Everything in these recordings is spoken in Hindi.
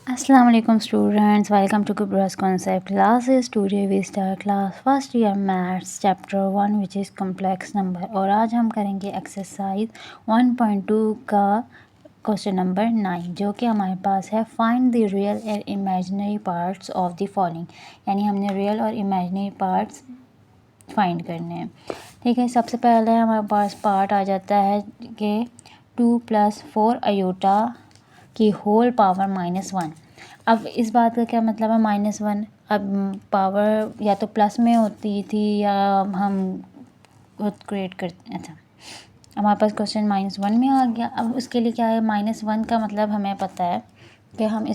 Assalamu alaikum students, welcome to Kubra's concept classes. Today we start class first year maths chapter 1 which is complex number और आज हम करेंगे एक्सरसाइज 1.2 का क्वेश्चन नंबर 9 जो कि हमारे पास है find the real and imaginary parts of the following, यानी हमने रियल और इमेजिनरी पार्ट्स फाइंड करने हैं। ठीक है, सबसे पहले हमारे पास पार्ट आ जाता है कि 2 + 4 आयोटा की होल पावर -1। अब इस बात का क्या मतलब है -1? अब पावर या तो प्लस में होती थी या हम खुद क्रिएट करते। अच्छा, हमारे पास क्वेश्चन -1 में आ गया। अब उसके लिए क्या है, -1 का मतलब हमें पता है कि हम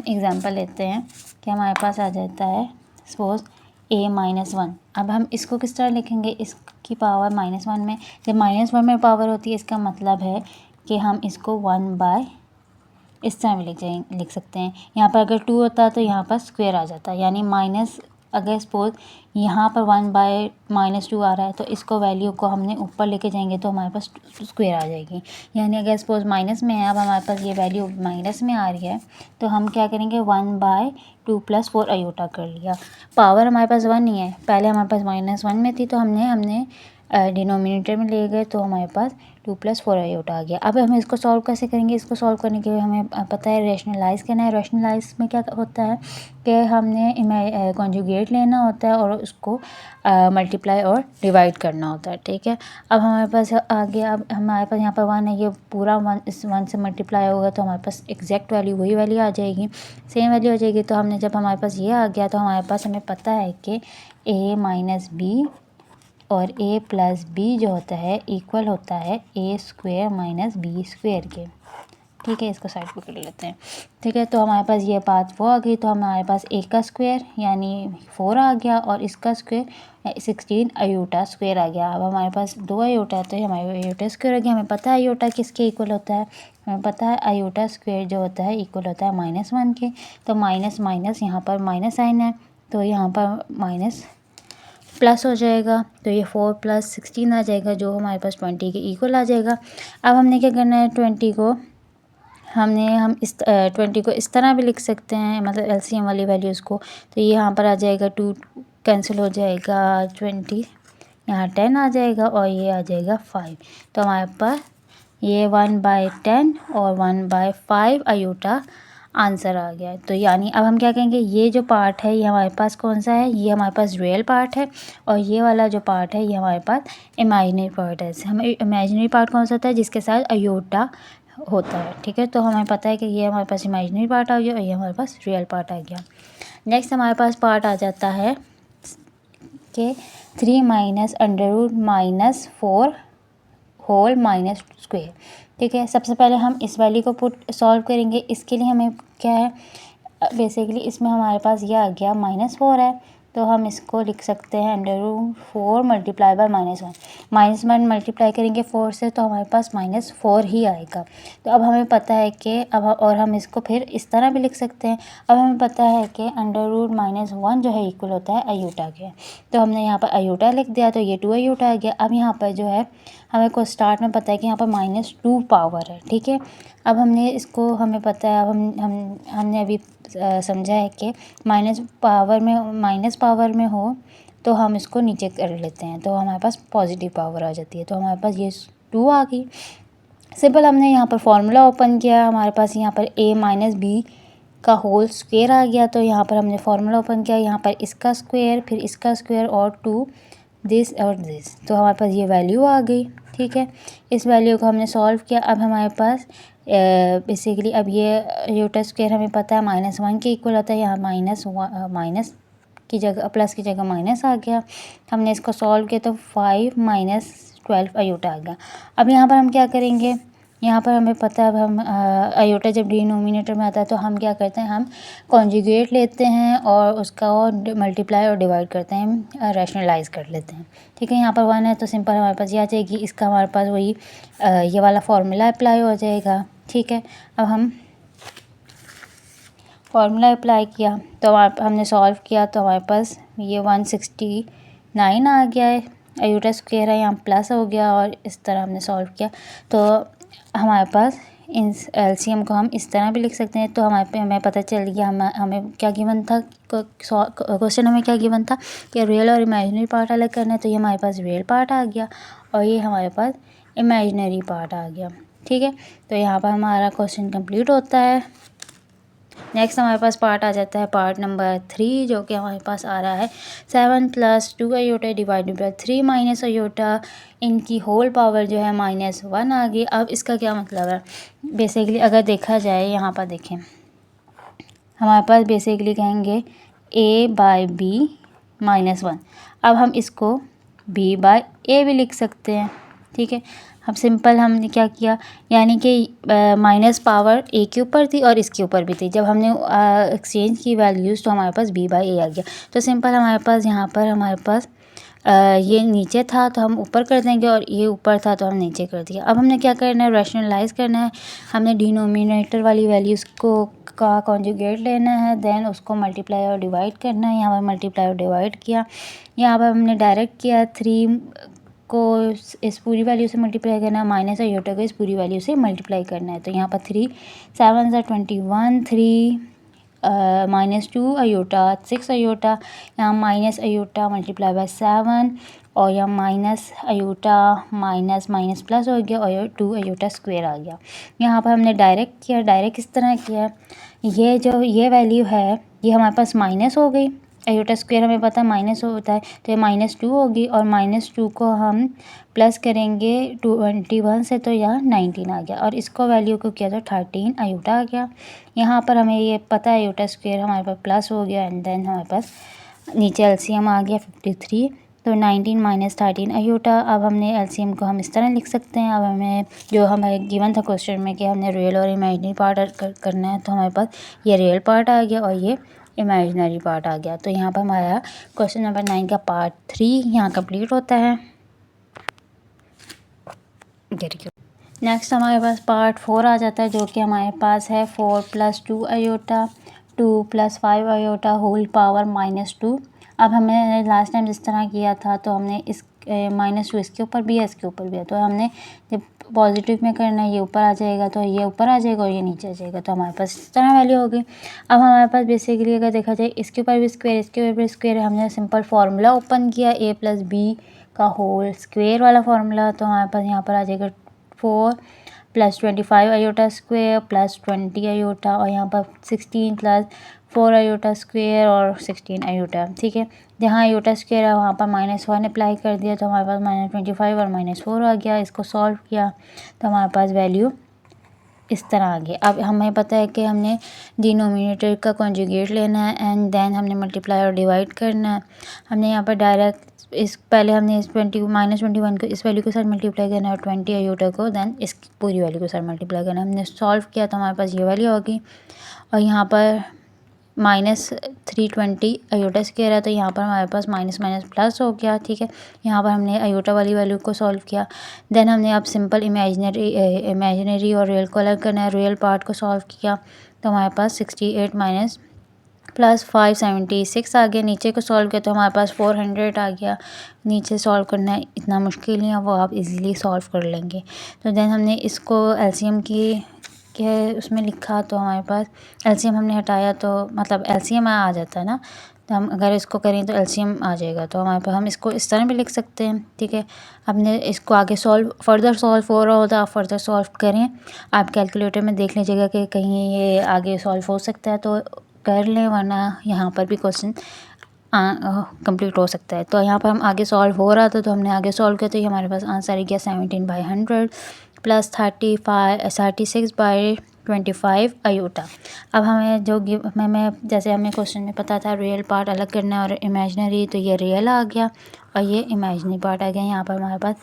एग्जांपल लेते हैं कि हमारे पास आ जाता है सपोज a-1। अब हम इसको किस तरह लिखेंगे, इसकी पावर -1 में, जब -1 में पावर होती है इसका मतलब है कि हम इसको 1/, इस तरह भी लिख सकते हैं। यहाँ पर अगर 2 होता तो यहाँ पर स्क्वायर आ जाता, यानी माइनस, अगर सपोज यहाँ पर 1/-2 आ रहा है तो इसको वैल्यू को हमने ऊपर लेके जाएंगे तो हमारे पास स्क्वायर आ जाएगी। यानी अगर सपोज माइनस में है, अब हमारे पास ये वैल्यू माइनस में आ रही है तो हम क्या करेंगे, 1/2 + 4 आयोटा कर लिया। पावर हमारे पास 1 ही है, पहले हमारे पास -1 में थी तो हमने डिनोमिनेटर में ले गए तो हमारे पास 2 + 4 आयोटा आ गया। अब हम इसको सॉल्व कैसे करेंगे, इसको सॉल्व करने के लिए हमें पता है रैशनलाइज़ करना है। रैशनलाइज़ में क्या होता है कि हमने कॉन्जुगेट लेना होता है और उसको मल्टीप्लाई और डिवाइड करना होता है। ठीक है, अब हमारे पास आ गया, अब हमारे पास यहाँ पर 1 है, ये पूरा 1 इस 1 से मल्टीप्लाई होगा तो हमारे पास एग्जैक्ट वैल्यू वही वैल्यू आ जाएगी, सेम वैल्यू आ जाएगी। तो हमने जब हमारे पास ये आ गया तो हमारे पास हमें पता है कि a - b और a + b जो होता है इक्वल होता है a² - b² के। ठीक है, इसको साइड पे कर लेते हैं। ठीक है, तो हमारे पास ये बात वो आ गई, तो हमारे पास a का स्क्वायर यानी 4 आ गया और इसका स्क्वायर 16 आयोटा स्क्वायर आ गया। अब हमारे पास 2 आयोटा है तो हमारे आयोटा स्क्वायर आ गया। हमें पता है आयोटा किसके इक्वल होता है, हमें पता है आयोटा स्क्वायर जो होता है इक्वल होता है -1 के। तो माइनस माइनस यहाँ पर माइनस साइन है तो यहाँ पर माइनस प्लस हो जाएगा, तो ये 4 + 16 आ जाएगा जो हमारे पास 20 के इक्वल आ जाएगा। अब हमने क्या करना है, 20 को हम इस 20 को इस तरह भी लिख सकते हैं, मतलब एलसीएम वाली वैल्यूज़ को। तो ये यहाँ पर आ जाएगा 2 कैंसिल हो जाएगा, 20 यहाँ 10 आ जाएगा और ये आ जाएगा 5। तो हमारे पास ये 1/10 और 1/5 आयोटा आंसर आ गया। तो यानी अब हम क्या कहेंगे, ये जो पार्ट है ये हमारे पास कौन सा है, ये हमारे पास रियल पार्ट है और ये वाला जो पार्ट है ये हमारे पास इमेजिनरी पार्ट है। हमें इमेजिनरी पार्ट कौन सा होता है, जिसके साथ आयोटा होता है। ठीक है, तो हमें पता है कि ये हमारे पास इमेजिनरी पार्ट आ गया और ये हमारे पास रियल पार्ट आ गया। नेक्स्ट हमारे पास पार्ट आ जाता है कि 3 - √-4 होल -2। ठीक है, सबसे पहले हम इस वैल्यू को सॉल्व करेंगे। इसके लिए हमें क्या है, बेसिकली इसमें हमारे पास ये आ गया -4 है तो हम इसको लिख सकते हैं √4 × -1 मल्टीप्लाई करेंगे 4 से तो हमारे पास -4 ही आएगा। तो अब हमें पता है कि और हम इसको फिर इस तरह भी लिख सकते हैं। अब हमें पता है कि √-1 जो है इक्वल होता है आयोटा के, तो हमने यहाँ पर आयोटा लिख दिया तो ये 2 आयोटा आ गया। अब यहाँ पर जो है हमें को स्टार्ट में पता है कि यहाँ पर -2 पावर है। ठीक है, अब हमें पता है, अब हमने अभी समझा है कि माइनस पावर में हो तो हम इसको नीचे कर लेते हैं तो हमारे पास पॉजिटिव पावर आ जाती है। तो हमारे पास ये 2 आ गई। सिंपल, हमने यहाँ पर फॉर्मूला ओपन किया, हमारे पास यहाँ पर a - b का होल स्क्वायर आ गया। तो यहाँ पर हमने फार्मूला ओपन किया, यहाँ पर इसका स्क्वायर फिर इसका स्क्वायर और 2 दिस और दिस, तो हमारे पास ये वैल्यू आ गई। ठीक है, इस वैल्यू को हमने सॉल्व किया। अब हमारे पास बेसिकली अब ये आयोटा स्क्वायर हमें पता है -1 के इक्वल होता है, यहाँ माइनस की जगह प्लस की जगह माइनस आ गया। हमने इसको सॉल्व किया तो 5 - 12 आयोटा आ गया। अब यहाँ पर हम क्या करेंगे, यहाँ पर हमें पता है अब हम आयोटा जब डिनोमिनेटर में आता है तो हम क्या करते हैं, हम कॉन्जुगेट लेते हैं और उसका और मल्टीप्लाई और डिवाइड करते हैं, रैशनलाइज़ कर लेते हैं। ठीक है, यहाँ पर 1 है तो सिंपल हमारे पास ये आ जाएगी, इसका हमारे पास वही ये वाला फार्मूला अप्लाई हो जाएगा। ठीक है, अब हम फार्मूला अप्लाई किया तो हमने सॉल्व किया तो हमारे पास ये 169 आ गया है, आयोटा स्क्वायर है यहाँ प्लस हो गया और इस तरह हमने सॉल्व किया तो हमारे पास इन एलसीएम को हम इस तरह भी लिख सकते हैं। तो हमें पता चल गया हमें क्या गिवन था, क्वेश्चन हमें क्या गिवन था कि रियल और इमेजिनरी पार्ट अलग करना है। तो ये हमारे पास रियल पार्ट आ गया और ये हमारे पास इमेजिनरी पार्ट आ गया। ठीक है, तो यहाँ पर हमारा क्वेश्चन कंप्लीट होता है। नेक्स्ट हमारे पास पार्ट आ जाता है पार्ट नंबर 3, जो कि हमारे पास आ रहा है 7 + 2 iota divided by 3 minus iota, इनकी होल पावर जो है -1 आ गई। अब इसका क्या मतलब है, बेसिकली अगर देखा जाए यहाँ पर देखें, हमारे पास बेसिकली कहेंगे a/b -1। अब हम इसको b/a भी लिख सकते हैं। ठीक है, हम सिंपल हमने क्या किया, यानी कि माइनस पावर a के ऊपर थी और इसके ऊपर भी थी। जब हमने एक्सचेंज की वैल्यूज़ तो हमारे पास b/a आ गया। तो सिंपल हमारे पास यहाँ पर हमारे पास ये नीचे था तो हम ऊपर कर देंगे और ये ऊपर था तो हम नीचे कर दिया। अब हमने क्या करना है, रैशनलाइज करना है। हमने डिनोमिनेटर वाली वैल्यूज़ को का कॉन्जुगेट लेना है, देन उसको मल्टीप्लाई और डिवाइड करना है। यहाँ पर मल्टीप्लाई और डिवाइड किया, यहाँ पर हमने डायरेक्ट किया 3 को इस पूरी वैल्यू से मल्टीप्लाई करना है, माइनस अयोटा को इस पूरी वैल्यू से मल्टीप्लाई करना है। तो यहाँ पर 3 7 ज़ा 21, 3 -2 अयोटा 6 अयोटा, यहाँ माइनस अयोटा मल्टीप्लाई बाय 7 और यहाँ minus iota minus minus plus हो गया और 2 अयोटा स्क्वायर आ गया। यहाँ पर हमने डायरेक्ट किया, डायरेक्ट किस तरह किया, ये वैल्यू है ये हमारे पास माइनस हो गई, अयोटा स्क्वायर हमें पता है माइनस होता है, तो ये -2 होगी और -2 को हम प्लस करेंगे 21 से तो यहाँ 19 आ गया और इसको वैल्यू को किया तो 13 अयोटा आ गया। यहाँ पर हमें ये पता है अयोटा स्क्वायर हमारे पास प्लस हो गया एंड देन हमारे पास नीचे एलसीएम आ गया 53, तो 19 - 13 अयोटा। अब हमने एलसीएम को हम इस तरह लिख सकते हैं। अब हमें जो हमें गिवन था क्वेश्चन में कि हमने रियल और इमेजिनरी पार्ट करना है, तो हमारे पास ये रियल पार्ट आ गया और ये इमेजिनरी पार्ट आ गया। तो यहाँ पर हमारा क्वेश्चन नंबर 9 का पार्ट 3 यहाँ कंप्लीट होता है। नेक्स्ट हमारे पास पार्ट 4 आ जाता है, जो कि हमारे पास है 4 + 2 अयोटा 2 + 5 अयोटा होल पावर -2। अब हमें लास्ट टाइम जिस तरह किया था तो हमने इस -2 इसके ऊपर भी है इसके ऊपर भी है, तो हमने जब पॉजिटिव में करना है ये ऊपर आ जाएगा तो ये ऊपर आ जाएगा और ये नीचे आ जाएगा, तो हमारे पास इस तरह वैल्यू होगी। अब हमारे पास बेसिकली अगर देखा जाए इसके ऊपर भी स्क्वायर इसके ऊपर भी स्क्वायर, हमने सिंपल फार्मूला ओपन किया a + b का होल स्क्वायर वाला फार्मूला, तो हमारे पास यहाँ पर आ जाएगा 4 + 25 अयोटा स्क्वायर प्लस 20 अयोटा और यहाँ पर 16 + 4 अयोटा स्क्वायर और 16 अयोटा। ठीक है, जहाँ अयोटा स्क्वायर है वहाँ पर -1 अप्लाई कर दिया तो हमारे पास -25 और -4 आ गया। इसको सॉल्व किया तो हमारे पास वैल्यू इस तरह आ गई। अब हमें पता है कि हमने डिनोमिनेटर का कॉन्जुगेट लेना है एंड देन हमने मल्टीप्लाई और डिवाइड करना है। हमने यहाँ पर डायरेक्ट पहले हमने इस -21 को इस वैल्यू के साथ मल्टीप्लाई करना है और 20 अयोटा को देन इस पूरी वैल्यू के साथ मल्टीप्लाई करना है। हमने सॉल्व किया तो हमारे पास ये वैल्यू होगी और यहाँ पर -320 अयोटा स्क्वायर है तो यहाँ पर हमारे पास माइनस माइनस प्लस हो गया। ठीक है, यहाँ पर हमने अयोटा वाली वैल्यू को सॉल्व किया, देन हमने अब सिंपल इमेजिनरी और रियल को अलग करना है। रियल पार्ट को सॉल्व किया तो हमारे पास 68 + 5 76 आ गया। नीचे को सॉल्व किया तो हमारे पास 400 आ गया। नीचे सॉल्व करना है इतना मुश्किल नहीं है, वो आप इजीली सॉल्व कर लेंगे। तो देन हमने इसको एलसीएम के उसमें लिखा तो हमारे पास एलसीएम हमने हटाया तो मतलब एलसीएम आ जाता है ना, तो हम अगर इसको करें तो एलसीएम आ जाएगा, तो हमारे पास हम इसको इस तरह भी लिख सकते हैं। ठीक है, हमने इसको आगे फर्दर सॉल्व हो रहा होता है, आप फर्दर सॉल्व करें, आप कैलकुलेटर में देख लीजिएगा कि कहीं ये आगे सॉल्व हो सकता है तो कर लें, वरना यहाँ पर भी क्वेश्चन कंप्लीट हो सकता है। तो यहाँ पर हम आगे सॉल्व हो रहा था तो हमने आगे सॉल्व किया तो ये हमारे पास आंसर आ गया 17/100 + 36/25 अयोटा। अब हमें जो हमें जैसे हमें क्वेश्चन में पता था रियल पार्ट अलग करना है और इमेजिनरी, तो ये रियल आ गया और ये इमेजिनरी पार्ट आ गया। यहाँ पर हमारे पास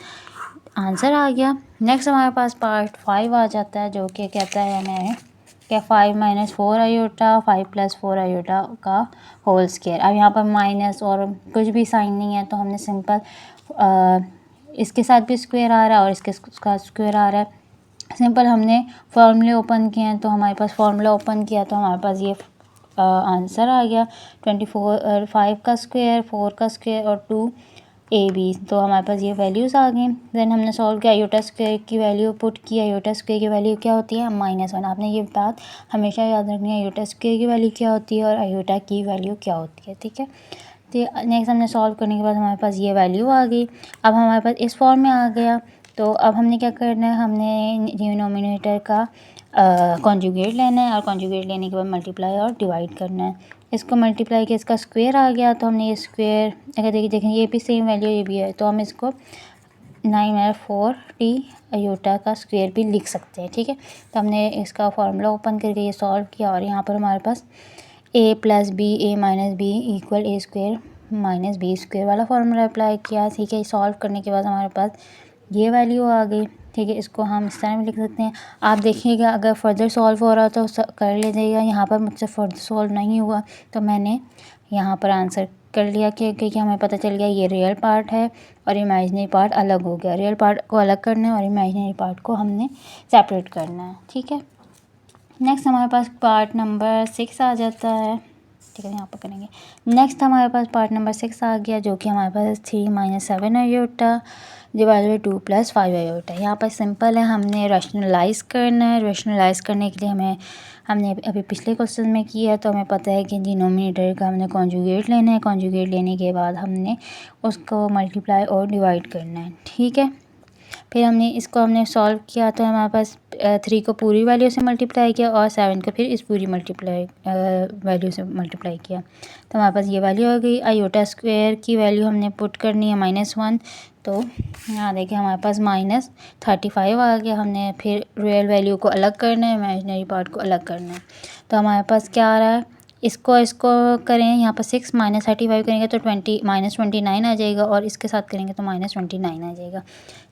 आंसर आ गया। नेक्स्ट हमारे पास पार्ट 5 आ जाता है, जो कि कहता है हमें कि 5 - 4 अयोटा 5 + 4 अयोटा का होल स्क्वायर। अब यहाँ पर माइनस और कुछ भी साइन नहीं है तो हमने सिंपल इसके साथ भी स्क्वायर आ रहा है और इसके साथ स्क्वायर आ रहा है, सिंपल हमने फार्मूले ओपन किए हैं तो हमारे पास फार्मूला ओपन किया तो हमारे पास ये आंसर आ गया 5 का स्क्वायर 4 का स्क्वायर और 2 ए बी, तो हमारे पास ये वैल्यूज़ आ गई। देन हमने सॉल्व किया, आयोटा स्क्वायर की वैल्यू पुट की। आयोटा स्क्वायर की वैल्यू क्या होती है? -1। आपने ये बात हमेशा याद रखनी है, आयोटा स्क्वायर की वैल्यू क्या होती है और आयोटा की वैल्यू क्या होती है, ठीक है। तो नेक्स्ट हमने सॉल्व करने के बाद हमारे पास ये वैल्यू आ गई। अब हमारे पास इस फॉर्म में आ गया, तो अब हमने क्या करना है, हमने डिनोमिनेटर का कॉन्जुगेट लेना है और कॉन्जुगेट लेने के बाद मल्टीप्लाई और डिवाइड करना है। इसको मल्टीप्लाई किया, इसका स्क्वायर आ गया, तो हमने ये स्क्वायर अगर देखें ये भी सेम वैल्यू ये भी है, तो हम इसको 9/4t आयोटा का स्क्वायर भी लिख सकते हैं, ठीक है। तो हमने इसका फार्मूला ओपन करके ये सॉल्व किया और यहाँ पर हमारे पास a + b a - b = a² - b² वाला फार्मूला अप्लाई किया, ठीक है। सॉल्व करने के बाद हमारे पास ये वैल्यू आ गई, ठीक है। इसको हम इस तरह भी लिख सकते हैं। आप देखिएगा अगर फर्दर सॉल्व हो रहा तो कर लीजिएगा। यहाँ पर मुझसे फर्दर सॉल्व नहीं हुआ तो मैंने यहाँ पर आंसर कर लिया, क्योंकि हमें पता चल गया ये रियल पार्ट है और इमेजिनरी पार्ट अलग हो गया। रियल पार्ट को अलग करना है और इमेजिनरी पार्ट को हमने सेपरेट करना है, ठीक है। नेक्स्ट हमारे पास पार्ट नंबर 6 आ जाता है, ठीक है। यहाँ पर करेंगे। नेक्स्ट हमारे पास पार्ट नंबर 6 आ गया, जो कि हमारे पास 3 - 7 आयोटा डिवाइडेड बाई 2 + 5 आयोटा। यहाँ पर सिंपल है, हमने रैशनलाइज़ करना है। रैशनलाइज़ करने के लिए हमने अभी पिछले क्वेश्चन में किया, तो हमें पता है कि डिनोमिनेटर का हमने कॉन्जुगेट लेना है। कॉन्जुगेट लेने के बाद हमने उसको मल्टीप्लाई और डिवाइड करना है, ठीक है। फिर हमने सॉल्व किया, तो हमारे पास 3 को पूरी वैल्यू से मल्टीप्लाई किया और 7 को फिर इस पूरी वैल्यू से मल्टीप्लाई किया, तो हमारे पास ये वैल्यू आ गई। आयोटा स्क्वायर की वैल्यू हमने पुट करनी है -1, तो यहाँ देखिए हमारे पास -35 आ गया। हमने फिर रियल वैल्यू को अलग करना है, इमेजिनरी पार्ट को अलग करना है, तो हमारे पास क्या आ रहा है, इसको करें, यहाँ पर 6 - 35 करेंगे तो -29 आ जाएगा और इसके साथ करेंगे तो -29 आ जाएगा,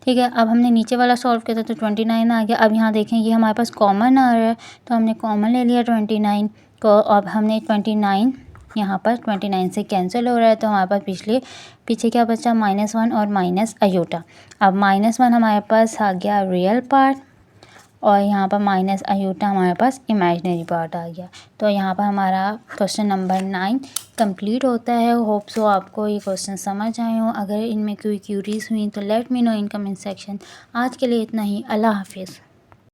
ठीक है। अब हमने नीचे वाला सॉल्व किया था तो 29 आ गया। अब यहाँ देखें ये हमारे पास कॉमन आ रहा है, तो हमने कॉमन ले लिया 29 को। अब हमने 29 यहाँ पर 29 से कैंसिल हो रहा है, तो हमारे पास पीछे क्या बचा, -1 और माइनस आयोटा। अब -1 हमारे पास आ गया रियल पार्ट और यहाँ पर माइनस आयोटा हमारे पास इमेजिनरी पार्ट आ गया। तो यहाँ पर हमारा क्वेश्चन नंबर 9 कंप्लीट होता है। होप सो आपको ये क्वेश्चन समझ आए हो। अगर इनमें कोई क्यूरीज हुई तो let me know in comment section. आज के लिए इतना ही, अल्लाह हाफिज़।